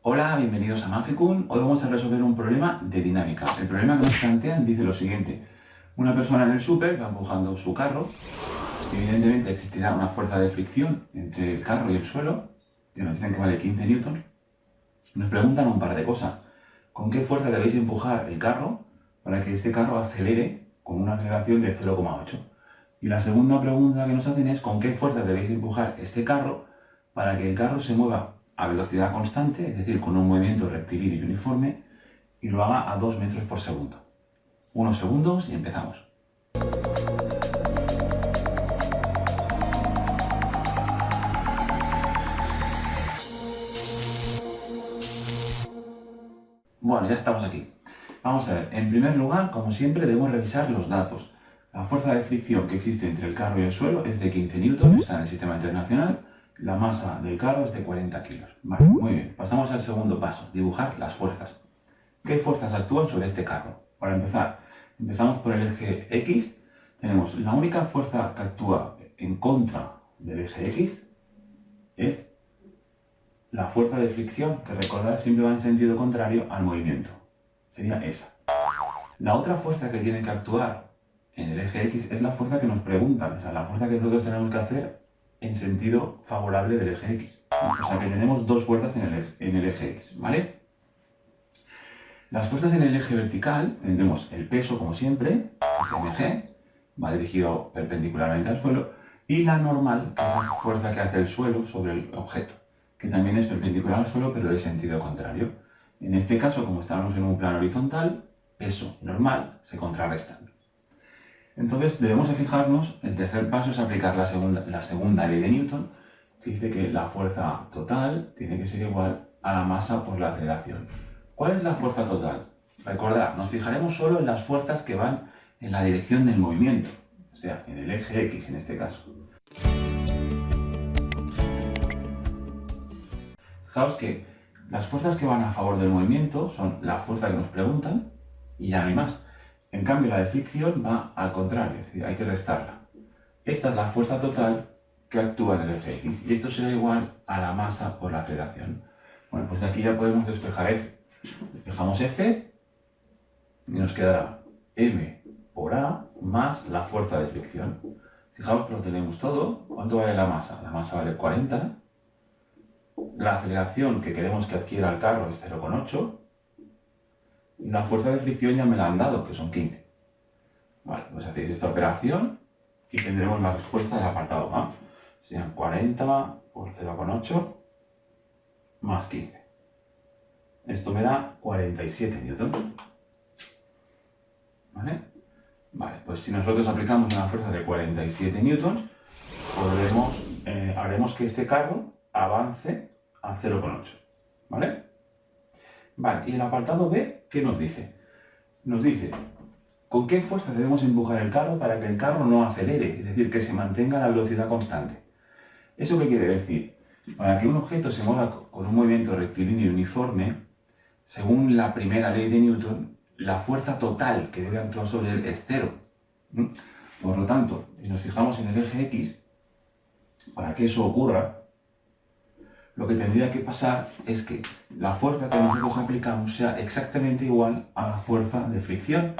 Hola, bienvenidos a Mafikun. Hoy vamos a resolver un problema de dinámica. El problema que nos plantean dice lo siguiente. Una persona en el súper va empujando su carro. Evidentemente existirá una fuerza de fricción entre el carro y el suelo, que nos dicen que vale 15 newtons. Nos preguntan un par de cosas. ¿Con qué fuerza debéis empujar el carro para que este carro acelere con una aceleración de 0,8? Y la segunda pregunta que nos hacen es ¿con qué fuerza debéis empujar este carro para que el carro se mueva a velocidad constante, es decir, con un movimiento rectilíneo y uniforme, y lo haga a 2 metros por segundo? Unos segundos y empezamos. Bueno, ya estamos aquí. Vamos a ver, en primer lugar, como siempre, debemos revisar los datos. La fuerza de fricción que existe entre el carro y el suelo es de 15 newtons, está en el sistema internacional. La masa del carro es de 40 kilos. Vale, muy bien. Pasamos al segundo paso, dibujar las fuerzas. ¿Qué fuerzas actúan sobre este carro? Para empezar, empezamos por el eje X. Tenemos la única fuerza que actúa en contra del eje X es la fuerza de fricción, que recordad siempre va en sentido contrario al movimiento. Sería esa. La otra fuerza que tiene que actuar en el eje X es la fuerza que nos preguntan, o sea, la fuerza que nosotros tenemos que hacer en sentido favorable del eje X. O sea que tenemos dos fuerzas en el eje X, ¿vale? Las fuerzas en el eje vertical tendremos el peso, como siempre, es mg, va dirigido perpendicularmente al suelo, y la normal, que es la fuerza que hace el suelo sobre el objeto, que también es perpendicular al suelo, pero de sentido contrario. En este caso, como estamos en un plano horizontal, peso y normal se contrarrestan. Entonces debemos de fijarnos, el tercer paso es aplicar la segunda ley de Newton, que dice que la fuerza total tiene que ser igual a la masa por la aceleración. ¿Cuál es la fuerza total? Recordad, nos fijaremos solo en las fuerzas que van en la dirección del movimiento, o sea, en el eje X en este caso. Fijaos que las fuerzas que van a favor del movimiento son la fuerza que nos preguntan y ya no hay más. En cambio, la de fricción va al contrario, es decir, hay que restarla. Esta es la fuerza total que actúa en el eje X y esto será igual a la masa por la aceleración. Bueno, pues de aquí ya podemos despejar F. Despejamos F y nos quedará M por A más la fuerza de fricción. Fijaos que lo tenemos todo. ¿Cuánto vale la masa? La masa vale 40. La aceleración que queremos que adquiera el carro es 0,8. Y la fuerza de fricción ya me la han dado, que son 15. Vale, pues hacéis esta operación y tendremos la respuesta del apartado A. Serían 40 por 0,8 más 15. Esto me da 47 newtons. ¿Vale? Vale, pues si nosotros aplicamos una fuerza de 47 newtons, haremos que este carro avance a 0,8. ¿Vale? Vale, y el apartado B, ¿qué nos dice? Nos dice, ¿con qué fuerza debemos empujar el carro para que el carro no acelere? Es decir, que se mantenga la velocidad constante. ¿Eso qué quiere decir? Para que un objeto se mueva con un movimiento rectilíneo uniforme, según la primera ley de Newton, la fuerza total que debe actuar sobre él es 0. Por lo tanto, si nos fijamos en el eje X, para que eso ocurra, lo que tendría que pasar es que la fuerza que nosotros aplicamos sea exactamente igual a la fuerza de fricción.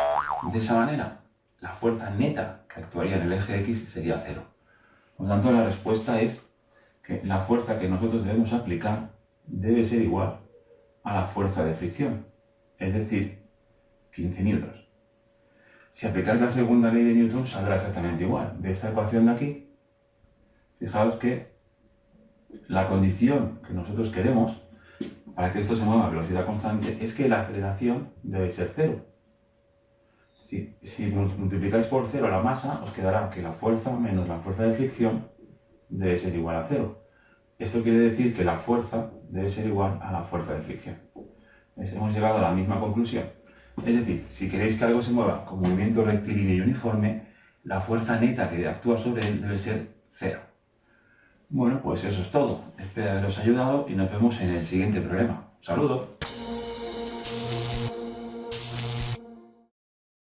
De esa manera, la fuerza neta que actuaría en el eje X sería 0. Por lo tanto, la respuesta es que la fuerza que nosotros debemos aplicar debe ser igual a la fuerza de fricción, es decir, 15 newtons. Si aplicáis la segunda ley de Newton saldrá exactamente igual. De esta ecuación de aquí, fijaos que la condición que nosotros queremos para que esto se mueva a velocidad constante es que la aceleración debe ser 0. Si multiplicáis por 0 la masa, os quedará que la fuerza menos la fuerza de fricción debe ser igual a 0. Esto quiere decir que la fuerza debe ser igual a la fuerza de fricción. Hemos llegado a la misma conclusión. Es decir, si queréis que algo se mueva con movimiento rectilíneo y uniforme, la fuerza neta que actúa sobre él debe ser 0. Bueno, pues eso es todo. Espero haberos ayudado y nos vemos en el siguiente problema. ¡Saludos!